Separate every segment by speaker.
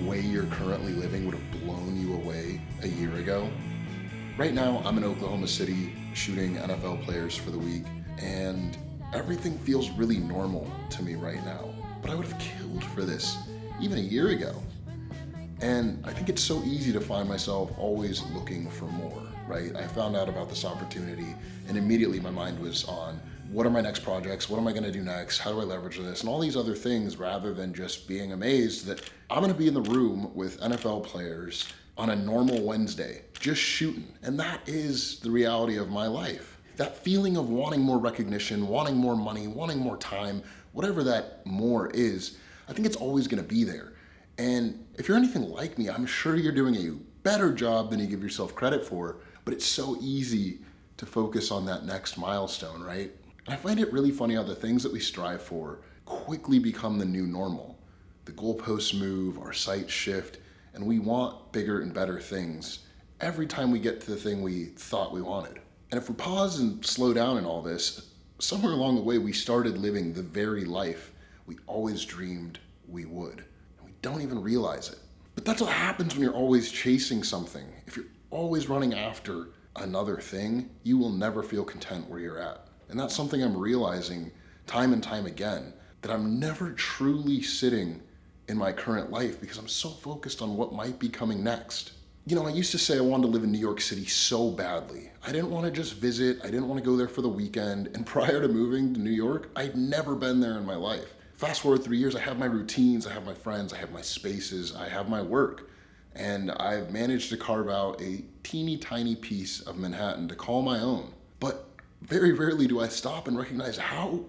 Speaker 1: way you're currently living would have blown you away a year ago? Right now, I'm in Oklahoma City shooting NFL players for the week, and everything feels really normal to me right now. But I would have killed for this even a year ago. And I think it's so easy to find myself always looking for more, right? I found out about this opportunity, and immediately my mind was on what are my next projects? What am I going to do next? How do I leverage this? And all these other things, rather than just being amazed that I'm going to be in the room with NFL players on a normal Wednesday, just shooting. And that is the reality of my life. That feeling of wanting more recognition, wanting more money, wanting more time, whatever that more is, I think it's always going to be there. And if you're anything like me, I'm sure you're doing a better job than you give yourself credit for, but it's so easy to focus on that next milestone, right? And I find it really funny how the things that we strive for quickly become the new normal. The goalposts move, our sights shift, and we want bigger and better things every time we get to the thing we thought we wanted. And if we pause and slow down in all this, somewhere along the way we started living the very life we always dreamed we would. And we don't even realize it. But that's what happens when you're always chasing something. If you're always running after another thing, you will never feel content where you're at. And that's something I'm realizing time and time again, that I'm never truly sitting in my current life because I'm so focused on what might be coming next. You know, I used to say I wanted to live in New York City so badly. I didn't want to just visit. I didn't want to go there for the weekend. And prior to moving to New York, I'd never been there in my life. Fast forward 3 years, I have my routines, I have my friends, I have my spaces, I have my work. And I've managed to carve out a teeny tiny piece of Manhattan to call my own. But very rarely do I stop and recognize how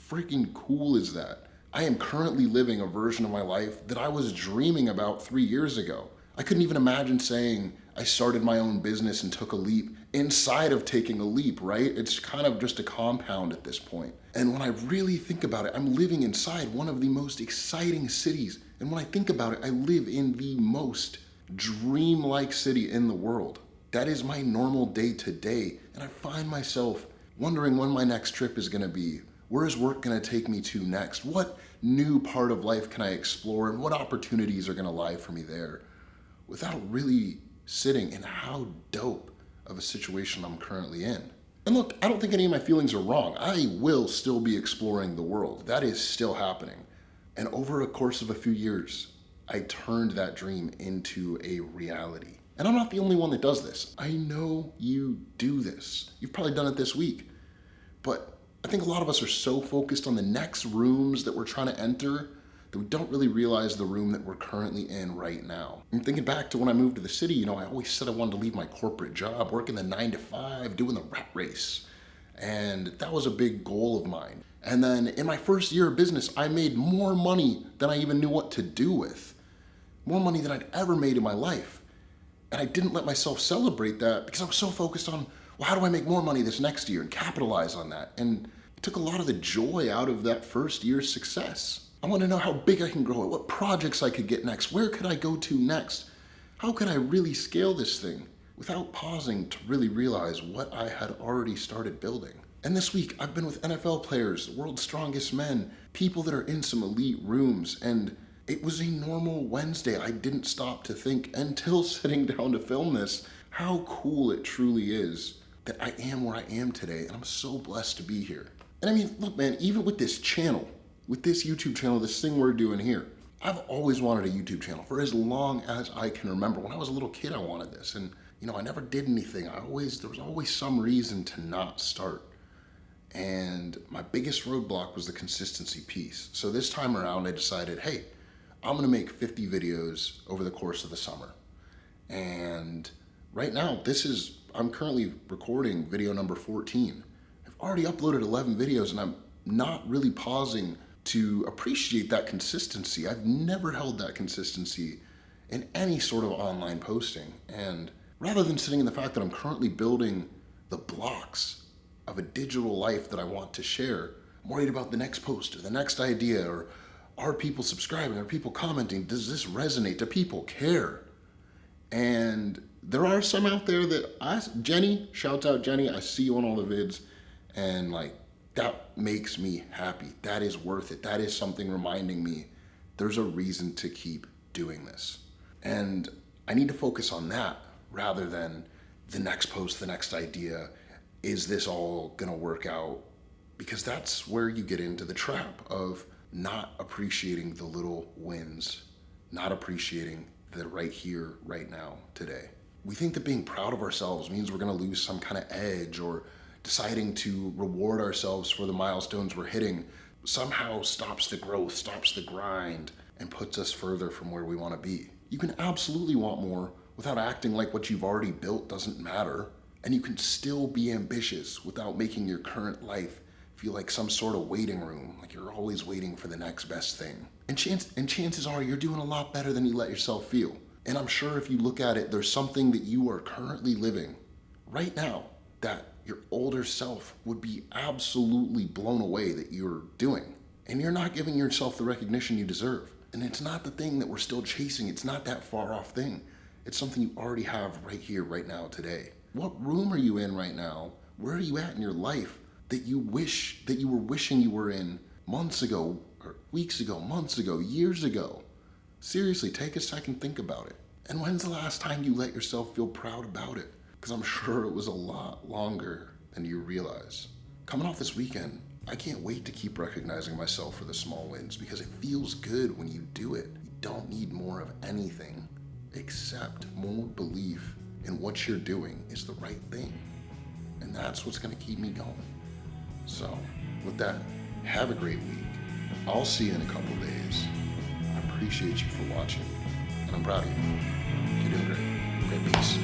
Speaker 1: freaking cool is that. I am currently living a version of my life that I was dreaming about 3 years ago. I couldn't even imagine saying I started my own business and took a leap inside of taking a leap, right? It's kind of just a compound at this point. And when I really think about it, I'm living inside one of the most exciting cities. And when I think about it, I live in the most dreamlike city in the world. That is my normal day to day. And I find myself wondering when my next trip is gonna be. Where is work gonna take me to next? What new part of life can I explore, and what opportunities are gonna lie for me there? Without really sitting in how dope of a situation I'm currently in. And look, I don't think any of my feelings are wrong. I will still be exploring the world. That is still happening. And over a course of a few years, I turned that dream into a reality. And I'm not the only one that does this. I know you do this. You've probably done it this week. But I think a lot of us are so focused on the next rooms that we're trying to enter that we don't really realize the room that we're currently in right now. I'm thinking back to when I moved to the city, you know, I always said I wanted to leave my corporate job, working the 9 to 5, doing the rat race. And that was a big goal of mine. And then in my first year of business, I made more money than I even knew what to do with. More money than I'd ever made in my life. And I didn't let myself celebrate that because I was so focused on, well, how do I make more money this next year and capitalize on that? And it took a lot of the joy out of that first year's success. I want to know how big I can grow it, what projects I could get next, where could I go to next? How could I really scale this thing without pausing to really realize what I had already started building? And this week, I've been with NFL players, the world's strongest men, people that are in some elite rooms, and it was a normal Wednesday. I didn't stop to think until sitting down to film this how cool it truly is that I am where I am today, and I'm so blessed to be here. And I mean, look, man, even with this channel, with this YouTube channel, this thing we're doing here, I've always wanted a YouTube channel for as long as I can remember. When I was a little kid, I wanted this, and you know, I never did anything. There was always some reason to not start. And my biggest roadblock was the consistency piece. So this time around, I decided, hey, I'm gonna make 50 videos over the course of the summer. And right now, I'm currently recording video number 14. I've already uploaded 11 videos, and I'm not really pausing to appreciate that consistency. I've never held that consistency in any sort of online posting. And rather than sitting in the fact that I'm currently building the blocks of a digital life that I want to share, I'm worried about the next post or the next idea, or are people subscribing? Are people commenting? Does this resonate? Do people care? And there are some out there that Jenny, shout out Jenny, I see you on all the vids, and like, that makes me happy. That is worth it. That is something reminding me there's a reason to keep doing this. And I need to focus on that rather than the next post, the next idea. Is this all gonna work out? Because that's where you get into the trap of not appreciating the little wins, not appreciating the right here, right now, today. We think that being proud of ourselves means we're gonna lose some kind of edge, or deciding to reward ourselves for the milestones we're hitting somehow stops the growth, stops the grind, and puts us further from where we wanna be. You can absolutely want more without acting like what you've already built doesn't matter. And you can still be ambitious without making your current life feel like some sort of waiting room, like you're always waiting for the next best thing. And chances are you're doing a lot better than you let yourself feel. And I'm sure if you look at it, there's something that you are currently living right now that your older self would be absolutely blown away that you're doing. And you're not giving yourself the recognition you deserve. And it's not the thing that we're still chasing. It's not that far off thing. It's something you already have right here, right now, today. What room are you in right now? Where are you at in your life that you were wishing you were in months ago, or weeks ago, months ago, years ago? Seriously, take a second, think about it. And when's the last time you let yourself feel proud about it? Because I'm sure it was a lot longer than you realize. Coming off this weekend, I can't wait to keep recognizing myself for the small wins, because it feels good when you do it. You don't need more of anything except more belief in what you're doing is the right thing. And that's what's gonna keep me going. So with that, have a great week. I'll see you in a couple days. I appreciate you for watching, and I'm proud of you. You're doing great. Great, peace.